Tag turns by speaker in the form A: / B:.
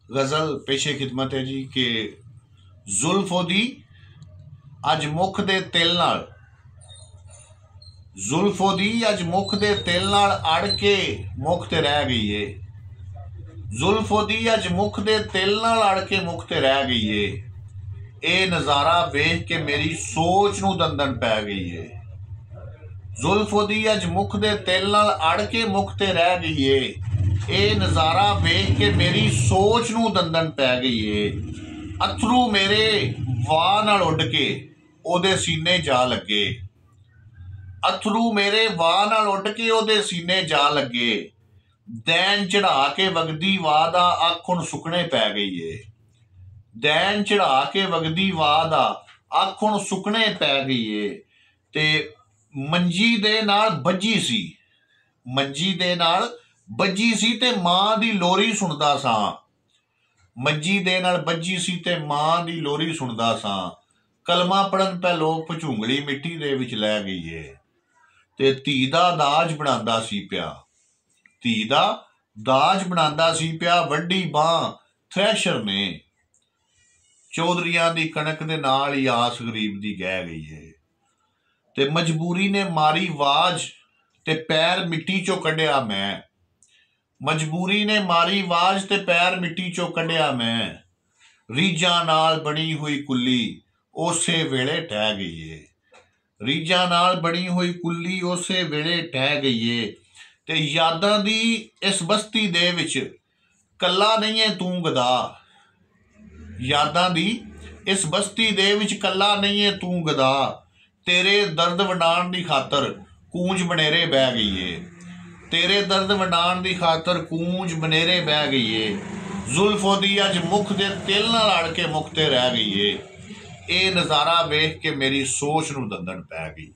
A: गज़ल पेशे खिदमत है जी कि जुल्फ ओदी अज मुख दे तिल नाल, जुल्फ ओदी अज मुख दे तिल नाल अड़ के मुख ते रह गई है। जुल्फ ओदी अज मुख दे तिल नाल अड़ के मुख ते रह गई है। ये नज़ारा वेख के मेरी सोच नूं दंदन पै गई है। जुल्फ ओदी अज मुख दे तिल नाल अड़ के मुख ते रह गई है। ये नज़ारा वेख के मेरी सोच नूं दंदन पै गई है। अथरू मेरे वाह नाल उड़ के ओदे सीने जा लगे। अथरू मेरे वाह नाल उड़ के ओदे सीने जा लगे। दैन चढ़ा के वगदी वाह दा अख हुण सुकने पै गई है। दैन चढ़ा के वगदी वाह दा अख हुण सुकने पै गई है। ते मंजी दे नाल बज्जी सी, मंजी दे नाल बज्जी सी ते मां दी लोरी सुनदा सां। मंजी दे नाल बज्जी सी ते मां दी लोरी सुनदा सां। कलमा पढ़न पै लोग भचूंगली मिट्टी दे विच लै गई है। ते धी दा दाज बनांदा सी पिया, धी दा दाज बनांदा सी पिया वड्डी बांह थ्रैशर ने। चौधरियां दी कणक दे नाल ही आस गरीब दी गह गई है। ते मजबूरी ने मारी वाज ते पैर मिट्टी चो कढ़िया मैं। मजबूरी ने मारी वाज ते पैर मिट्टी चो कढ़िया मैं। रीझां नाल बनी हुई कुल्ली उसे वेले टह गई है। रीझां नाल बनी हुई कुल्ली उसे वेले टह गई है। ते यादां दी इस बस्ती दे विच कल्ला नहीं है तू गदा। यादां दी इस बस्ती दे विच कल्ला नहीं है तू गदा। तेरे दर्द वंडाण दी खातर कूंज बनेरे बह गई है। तेरे दर्द वंडाण दी खातर कूंज बनेरे बह गई है। जुल्फ ओदी अज मुख दे तिल नाल अड़ के मुख ते रह गई है। ये नज़ारा वेख के मेरी सोच नूं दंदन पै गई।